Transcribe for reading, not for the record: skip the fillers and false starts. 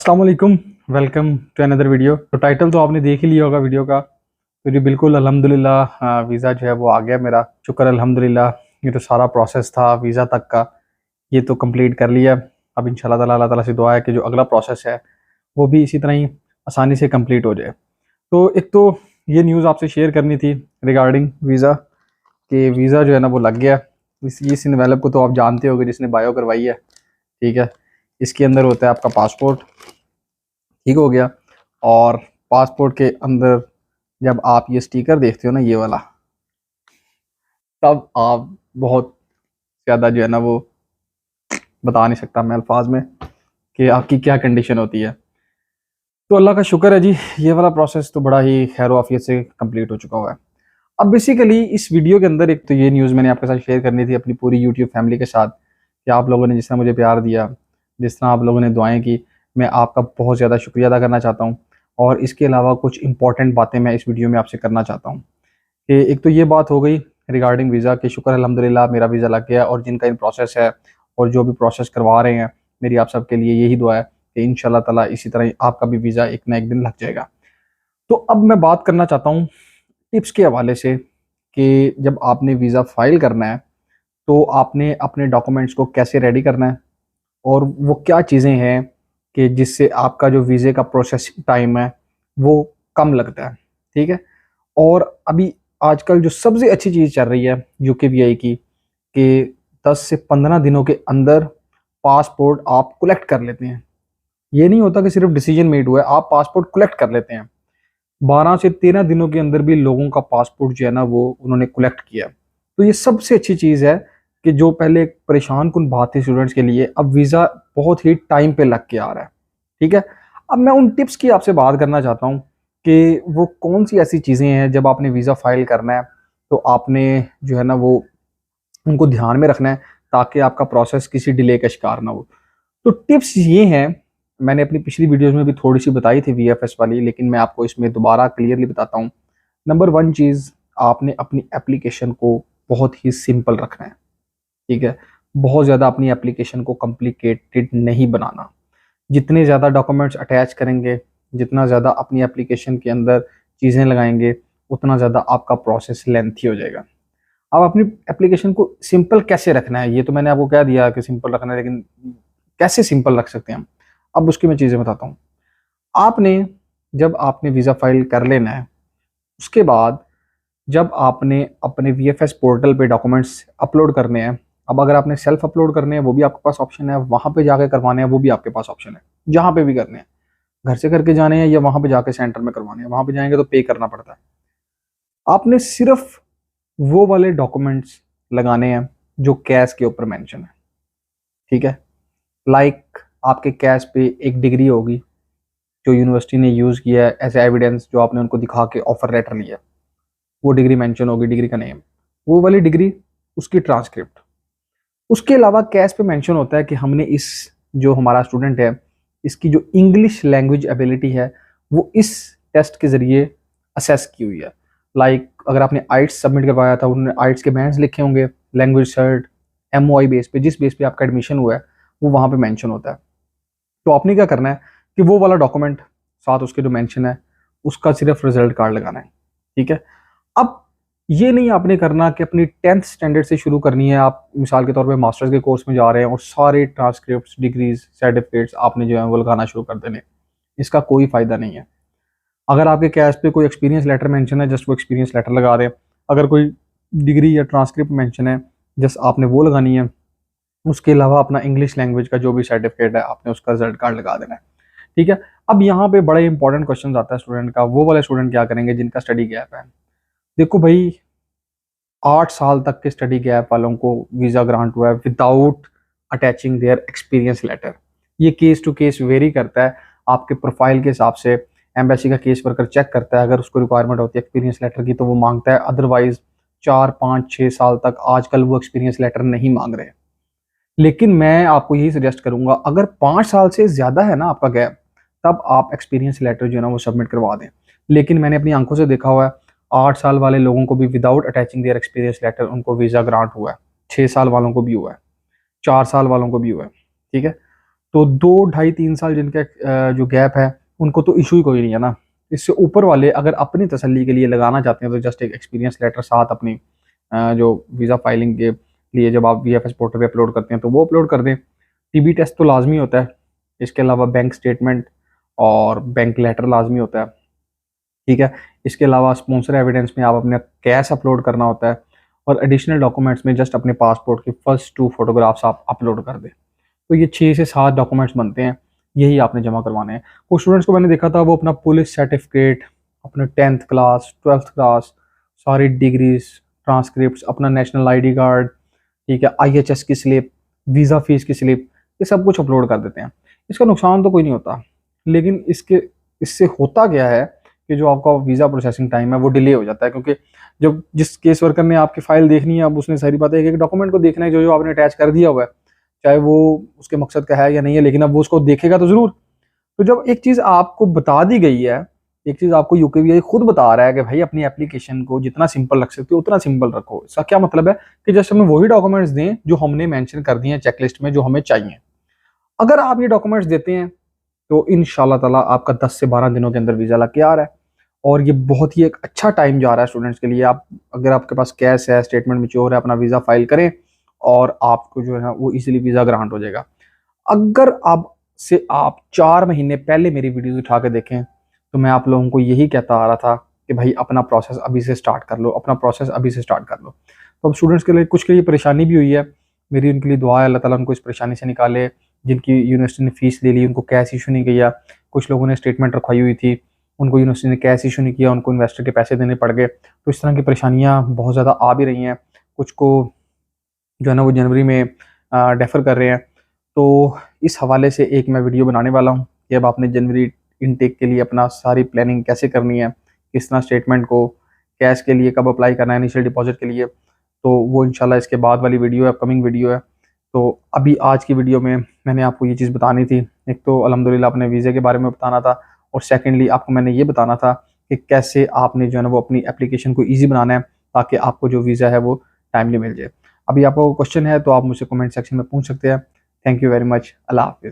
अस्सलाम वालेकुम। Welcome to another video. तो टाइटल तो आपने देख ही लिया होगा वीडियो का। तो जी बिल्कुल अल्हम्दुलिल्लाह वीज़ा जो है वो आ गया मेरा। शुक्र अल्हम्दुलिल्लाह। ये तो सारा प्रोसेस था वीज़ा तक का, ये तो कंप्लीट कर लिया। अब इंशाल्लाह ताला अल्लाह ताला से दुआ है कि जो अगला प्रोसेस है वो भी इसी तरह ही आसानी से कंप्लीट हो जाए। तो एक तो ये न्यूज़ आपसे शेयर करनी थी रिगार्डिंग वीज़ा, कि वीज़ा जो है ना वो लग गया। इस इन्वेलप को तो आप जानते होगे जिसने बायो करवाई है, ठीक है। इसके अंदर होता है आपका पासपोर्ट, ठीक हो गया। और पासपोर्ट के अंदर जब आप ये स्टिकर देखते हो ना, ये वाला, तब आप बहुत ज़्यादा जो है ना वो बता नहीं सकता मैं अल्फाज में कि आपकी क्या कंडीशन होती है। तो अल्लाह का शुक्र है जी, ये वाला प्रोसेस तो बड़ा ही खैर आफियत से कंप्लीट हो चुका हुआ है। अब बेसिकली इस वीडियो के अंदर एक तो ये न्यूज़ मैंने आपके साथ शेयर करनी थी अपनी पूरी यूट्यूब फैमिली के साथ, कि आप लोगों ने जिस तरह मुझे प्यार दिया, जिस तरह आप लोगों ने दुआएं की, मैं आपका बहुत ज़्यादा शुक्रिया अदा करना चाहता हूँ। और इसके अलावा कुछ इंपॉर्टेंट बातें मैं इस वीडियो में आपसे करना चाहता हूँ। कि एक तो ये बात हो गई रिगार्डिंग वीज़ा के, शुक्र अल्हम्दुलिल्लाह मेरा वीज़ा लग गया। और जिनका इन प्रोसेस है और जो भी प्रोसेस करवा रहे हैं, मेरी आप सबके लिए यही दुआ है कि इंशाल्लाह ताला इसी तरह ही आपका भी वीज़ा एक ना एक दिन लग जाएगा। तो अब मैं बात करना चाहता हूँ टिप्स के हवाले से, कि जब आपने वीज़ा फ़ाइल करना है तो आपने अपने डॉक्यूमेंट्स को कैसे रेडी करना है, और वो क्या चीज़ें हैं कि जिससे आपका जो वीज़े का प्रोसेसिंग टाइम है वो कम लगता है, ठीक है। और अभी आजकल जो सबसे अच्छी चीज़ चल रही है यूकेवीआई की, कि 10 से 15 दिनों के अंदर पासपोर्ट आप कलेक्ट कर लेते हैं। ये नहीं होता कि सिर्फ डिसीजन मेड हुआ है, आप पासपोर्ट कलेक्ट कर लेते हैं। 12 से 13 दिनों के अंदर भी लोगों का पासपोर्ट जो है ना वो उन्होंने कलेक्ट किया। तो ये सबसे अच्छी चीज़ है कि जो पहले एक परेशान कुन बात थी स्टूडेंट्स के लिए, अब वीज़ा बहुत ही टाइम पे लग के आ रहा है, ठीक है। अब मैं उन टिप्स की आपसे बात करना चाहता हूँ कि वो कौन सी ऐसी चीज़ें हैं जब आपने वीज़ा फाइल करना है तो आपने जो है ना वो उनको ध्यान में रखना है, ताकि आपका प्रोसेस किसी डिले का शिकार ना हो। तो टिप्स ये हैं, मैंने अपनी पिछली वीडियोस में भी थोड़ी सी बताई थी वीएफएस वाली, लेकिन मैं आपको इसमें दोबारा क्लियरली बताता हूँ। नंबर वन चीज़, आपने अपनी एप्लीकेशन को बहुत ही सिंपल रखना है, ठीक है। बहुत ज़्यादा अपनी एप्लीकेशन को कॉम्प्लिकेटेड नहीं बनाना। जितने ज़्यादा डॉक्यूमेंट्स अटैच करेंगे, जितना ज़्यादा अपनी एप्लीकेशन के अंदर चीज़ें लगाएंगे, उतना ज़्यादा आपका प्रोसेस लेंथी हो जाएगा। अब अपनी एप्लीकेशन को सिंपल कैसे रखना है, ये तो मैंने आपको कह दिया कि सिंपल रखना है, लेकिन कैसे सिंपल रख सकते हैं हम, अब उसकी मैं चीज़ें बताता हूँ। आपने जब आपने वीज़ा फाइल कर लेना है, उसके बाद जब आपने अपने वीएफएस पोर्टल पे डॉक्यूमेंट्स अपलोड करने हैं, अब अगर आपने सेल्फ अपलोड करने हैं वो भी आपके पास ऑप्शन है, वहाँ पे जाके करवाने हैं वो भी आपके पास ऑप्शन है। जहाँ पे भी करने हैं, घर से करके जाने हैं या वहाँ पे जाके सेंटर में करवाने हैं, वहाँ पे जाएंगे तो पे करना पड़ता है। आपने सिर्फ वो वाले डॉक्यूमेंट्स लगाने हैं जो कैश के ऊपर मेंशन है, ठीक है। लाइक आपके कैश पे एक डिग्री होगी जो यूनिवर्सिटी ने यूज़ किया है एज एविडेंस, जो आपने उनको दिखा के ऑफर लेटर लिया, वो डिग्री मेंशन होगी, डिग्री का नेम, वो वाली डिग्री, उसकी ट्रांसक्रिप्ट। उसके अलावा कैश पे मेंशन होता है कि हमने इस, जो हमारा स्टूडेंट है, इसकी जो इंग्लिश लैंग्वेज एबिलिटी है वो इस टेस्ट के ज़रिए असेस की हुई है। लाइक अगर आपने आइट्स सबमिट करवाया था, उन्होंने आइट्स के बैंड्स लिखे होंगे, लैंग्वेज सर्ट, एमओआई बेस पे, जिस बेस पे आपका एडमिशन हुआ है वो वहाँ पे मेंशन होता है। तो आपने क्या करना है कि वो वाला डॉक्यूमेंट साथ उसके जो मेंशन है उसका सिर्फ रिजल्ट कार्ड लगाना है, ठीक है। अब ये नहीं आपने करना कि अपनी 10th स्टैंडर्ड से शुरू करनी है, आप मिसाल के तौर पे मास्टर्स के कोर्स में जा रहे हैं और सारे ट्रांसक्रिप्ट्स, डिग्रीज, सर्टिफिकेट्स आपने जो है वो लगाना शुरू कर देने। इसका कोई फ़ायदा नहीं है। अगर आपके कैश पे कोई एक्सपीरियंस लेटर मेंशन है, जस्ट वो एक्सपीरियंस लेटर लगा दें। अगर कोई डिग्री या ट्रांसक्रिप्ट मेंशन है, जस्ट आपने वो लगानी है। उसके अलावा अपना इंग्लिश लैंग्वेज का जो भी सर्टिफिकेट है आपने उसका रिजल्ट कार्ड लगा देना है, ठीक है। अब यहाँ पे बड़ा इंपॉर्टेंट क्वेश्चन आता है स्टूडेंट का, वो वाले स्टूडेंट क्या करेंगे जिनका स्टडी गैप है। देखो भाई, 8 साल तक के स्टडी गैप वालों को वीज़ा ग्रांट हुआ है without attaching their experience letter. ये केस टू केस वेरी करता है आपके प्रोफाइल के हिसाब से। एम्बेसी का केस वर्कर चेक करता है, अगर उसको रिक्वायरमेंट होती है एक्सपीरियंस लेटर की तो वो मांगता है, अदरवाइज 4 5 6 साल तक आजकल वो एक्सपीरियंस लेटर नहीं मांग रहे। लेकिन मैं आपको यही सजेस्ट करूंगा, अगर 5 साल से ज़्यादा है ना आपका गैप, तब आप एक्सपीरियंस लेटर जो है ना वो सबमिट करवा दें। लेकिन मैंने अपनी आंखों से देखा हुआ है, 8 साल वाले लोगों को भी without attaching their experience letter उनको वीज़ा ग्रांट हुआ है। 6 साल वालों को भी हुआ है, 4 साल वालों को भी हुआ है, ठीक है। तो 2 ढाई 3 साल जिनका जो गैप है उनको तो इशू ही कोई नहीं है ना। इससे ऊपर वाले अगर अपनी तसल्ली के लिए लगाना चाहते हैं तो जस्ट एक एक्सपीरियंस लेटर साथ अपनी जो वीज़ा फाइलिंग के लिए जब आप VFS पोर्टल पे अपलोड करते हैं तो वो अपलोड कर दें। TB टेस्ट तो लाजमी होता है, इसके अलावा बैंक स्टेटमेंट और बैंक लेटर लाजमी होता है, ठीक है। इसके अलावा स्पॉन्सर एविडेंस में आप अपने कैश अपलोड करना होता है, और एडिशनल डॉक्यूमेंट्स में जस्ट अपने पासपोर्ट की फर्स्ट 2 फोटोग्राफ्स आप अपलोड कर दें। तो ये 6 से 7 डॉक्यूमेंट्स बनते हैं, यही आपने जमा करवाने हैं। कुछ स्टूडेंट्स को मैंने देखा था वो अपना पुलिस सर्टिफिकेट, अपने 10th क्लास 12th क्लास सारी डिग्रीज, ट्रांसक्रिप्ट, अपना नेशनल ID कार्ड, ठीक है, IHS की स्लिप, वीज़ा फीस की स्लिप, ये सब कुछ अपलोड कर देते हैं। इसका नुकसान तो कोई नहीं होता, लेकिन इससे होता क्या है कि जो आपका वीज़ा प्रोसेसिंग टाइम है वो डिले हो जाता है, क्योंकि जब जिस केस वर्कर ने आपकी फाइल देखनी है अब उसने सारी बातें एक एक डॉक्यूमेंट को देखना है जो जो आपने अटैच कर दिया हुआ है, चाहे वो उसके मकसद का है या नहीं है, लेकिन अब वो उसको देखेगा तो ज़रूर। तो जब एक चीज़ आपको बता दी गई है, एक चीज़ आपको UKVI खुद बता रहा है कि भाई अपनी एप्लीकेशन को जितना सिंपल रख सकते हो उतना सिंपल रखो, इसका क्या मतलब है कि जस्ट हमें वही डॉक्यूमेंट्स दें जो हमने मेंशन कर दिए हैं चेकलिस्ट में जो हमें चाहिए। अगर आप ये डॉक्यूमेंट्स देते हैं तो इंशाल्लाह ताला आपका 10 से 12 दिनों के अंदर वीज़ा लग के आ रहा है, और ये बहुत ही एक अच्छा टाइम जा रहा है स्टूडेंट्स के लिए। आप अगर आपके पास कैश है, स्टेटमेंट मैच्योर है, अपना वीज़ा फाइल करें और आपको जो है वो इजीली वीज़ा ग्रांट हो जाएगा। अगर आप 4 महीने पहले मेरी वीडियोस उठा के देखें तो मैं आप लोगों को यही कहता आ रहा था कि भाई अपना प्रोसेस अभी से स्टार्ट कर लो, अपना प्रोसेस अभी से स्टार्ट कर लो। तो अब स्टूडेंट्स के लिए कुछ के लिए परेशानी भी हुई है, मेरी उनके लिए दुआ है अल्लाह ताला उनको इस परेशानी से निकाले। जिनकी यूनिवर्सिटी ने फ़ीस ले ली उनको कैश इशू नहीं किया, कुछ लोगों ने स्टेटमेंट रखवाई हुई थी उनको यूनिवर्सिटी ने कैश इशू नहीं किया, उनको इन्वेस्टर के पैसे देने पड़ गए। तो इस तरह की परेशानियाँ बहुत ज़्यादा आ भी रही हैं, कुछ को जो है ना वो जनवरी में डेफर कर रहे हैं। तो इस हवाले से एक मैं वीडियो बनाने वाला हूँ कि अब आपने जनवरी इनटेक के लिए अपना सारी प्लानिंग कैसे करनी है, किस तरह स्टेटमेंट को कैश के लिए कब अप्लाई करना है इनिशियल डिपॉजिट के लिए, तो वो इंशाल्लाह इसके बाद वाली वीडियो है, अपकमिंग वीडियो है। तो अभी आज की वीडियो में मैंने आपको ये चीज़ बतानी थी, एक तो अल्हम्दुलिल्लाह अपने वीज़े के बारे में बताना था, और सेकेंडली आपको मैंने ये बताना था कि कैसे आपने जो है ना वो अपनी एप्लीकेशन को ईजी बनाना है ताकि आपको जो वीज़ा है वो टाइमली मिल जाए। अभी आपको क्वेश्चन है तो आप मुझसे कमेंट सेक्शन में पूछ सकते हैं। Thank you very much. अल्लाह हाफिज़।